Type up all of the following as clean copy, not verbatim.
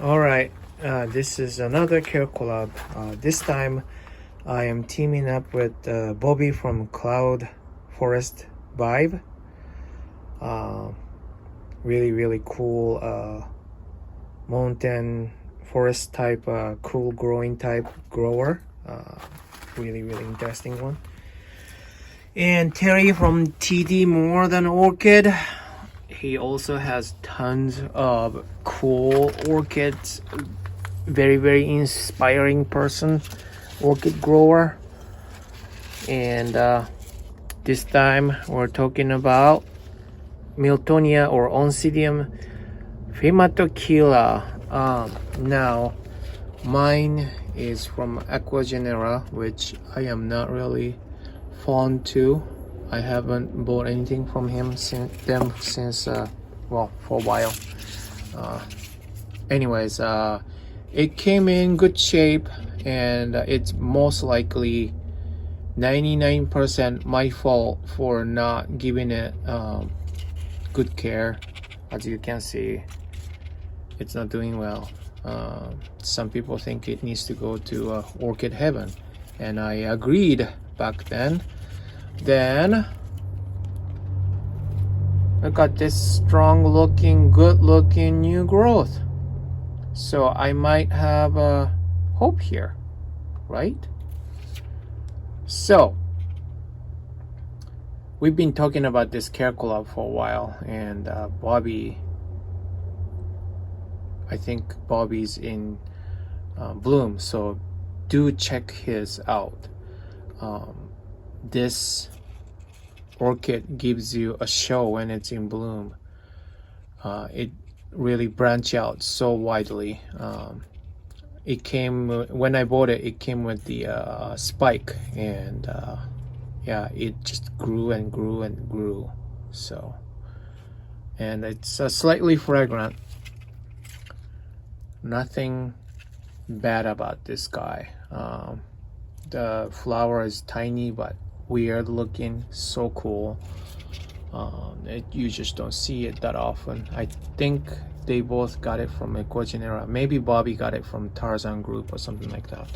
Alright, this is another care collab. This time I am teaming up with Bobby from Cloud Forest Vibe. Really cool mountain forest type, cool growing type grower. Really interesting one. And Terry from TD More Than Orchid. He also has tons of cool orchids. Very inspiring person, orchid grower. And this time we're talking about Miltonia or Oncidium phymatochila. Now mine is from Aquagenera, which I am not really fond to. I haven't bought anything from him since well, for a while. Anyways, it came in good shape, and it's most likely 99% my fault for not giving it good care. As you can see, it's not doing well. Some people think it needs to go to orchid heaven, and I agreed back then. Then I got this strong looking, good looking new growth, so I might have hope here, right? So we've been talking about this care collab for a while, and Bobby, I think Bobby's in bloom, so do check his out. This orchid gives you a show when it's in bloom. It really branch out so widely. It came, when I bought it, it came with the spike, and yeah, it just grew and grew. So, and it's slightly fragrant. Nothing bad about this guy. The flower is tiny but weird looking, so cool. You just don't see it that often. I think they both got it from Aquagenera. Maybe Bobby got it from Tarzan Group or something like that.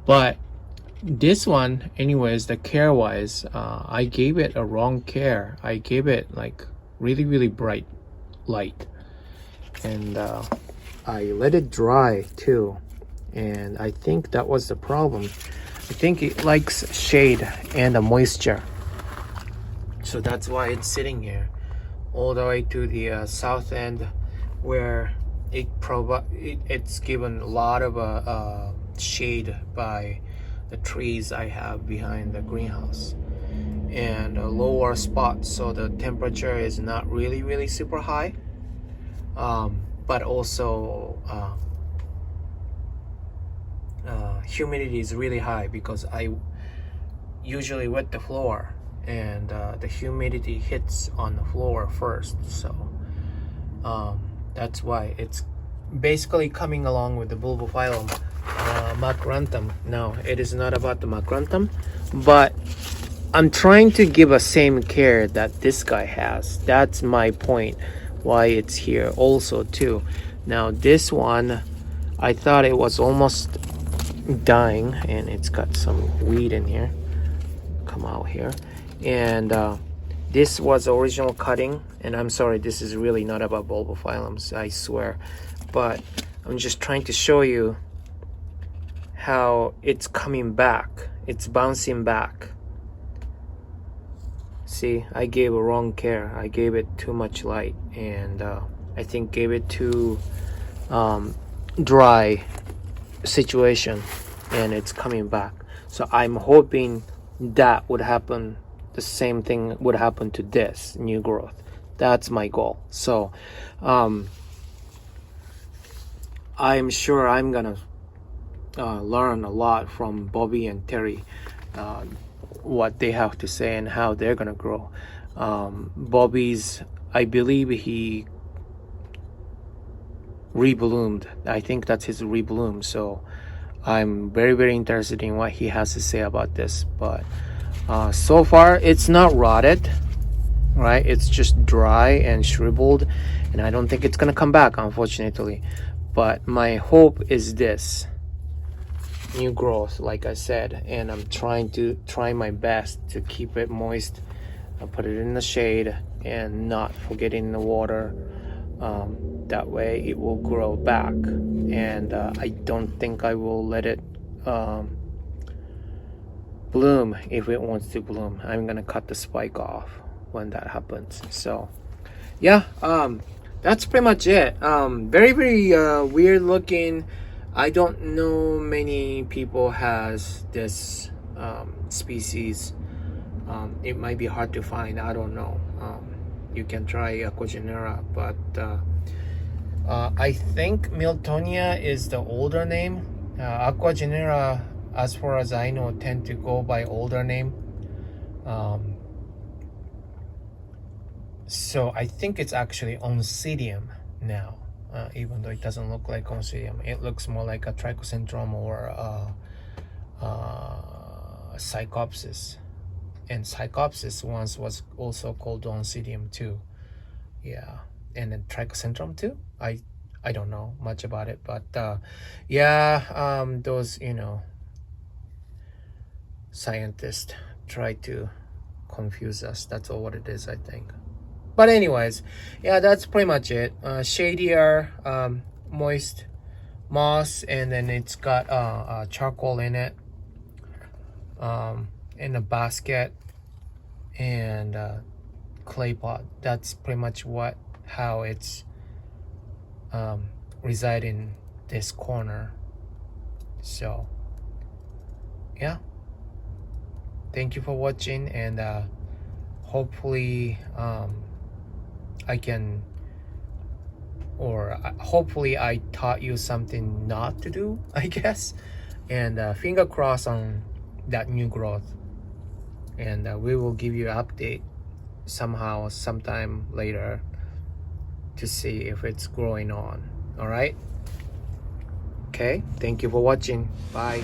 But this one, anyways, the care wise, I gave it a wrong care. I gave it like really bright light, and I let it dry too, and I think that was the problem. I think it likes shade and the moisture, so that's why it's sitting here all the way to the south end, where it's given a lot of shade by the trees I have behind the greenhouse, and a lower spot, so the temperature is not really super high, but also humidity is really high, because I usually wet the floor, and the humidity hits on the floor first, so that's why it's basically coming along with the bulbophyllum macranthum. Now, it is not about the macranthum, but I'm trying to give a same care that this guy has. That's my point why it's here also too. Now this one, I thought it was almost dying, and it's got some weed in here, come out here, and this was original cutting, and I'm sorry, this is really not about bulbophyllums, I swear, but I'm just trying to show you how it's coming back, it's bouncing back. See, I gave a wrong care. I gave it too much light, and I think gave it too dry situation, and it's coming back. So I'm hoping that would happen, the same thing would happen to this new growth. That's my goal. So I'm sure I'm gonna learn a lot from Bobby and Terry, what they have to say and how they're gonna grow. Bobby's, I believe he rebloomed. I think that's his rebloom, so I'm very interested in what he has to say about this. But so far it's not rotted, right? It's just dry and shriveled, and I don't think it's gonna come back, unfortunately. But my hope is this new growth, like I said, and I'm try my best to keep it moist. I put it in the shade and not forgetting the water. That way it will grow back, and I don't think I will let it bloom if it wants to bloom. I'm gonna cut the spike off when that happens. So yeah, that's pretty much it. Very weird looking. I don't know many people has this species. It might be hard to find, I don't know. You can try Cogenera, but I think Miltonia is the older name. Aquagenera, as far as I know, tend to go by older name. So I think it's actually Oncidium now, even though it doesn't look like Oncidium. It looks more like a Trichosyndrome or Psychopsis. And Psychopsis once was also called Oncidium too. Yeah, and then Trichosyndrome too. I don't know much about it, but yeah, those, you know, scientists try to confuse us. That's all what it is, I think. But anyways, yeah, that's pretty much it. Shadier, moist moss, and then it's got charcoal in it, in a basket, and clay pot. That's pretty much how it's reside in this corner. So yeah, thank you for watching, and hopefully I can, or hopefully I taught you something not to do, I guess. And finger crossed on that new growth, and we will give you an update sometime later to see if it's growing on. All right, okay, thank you for watching. Bye.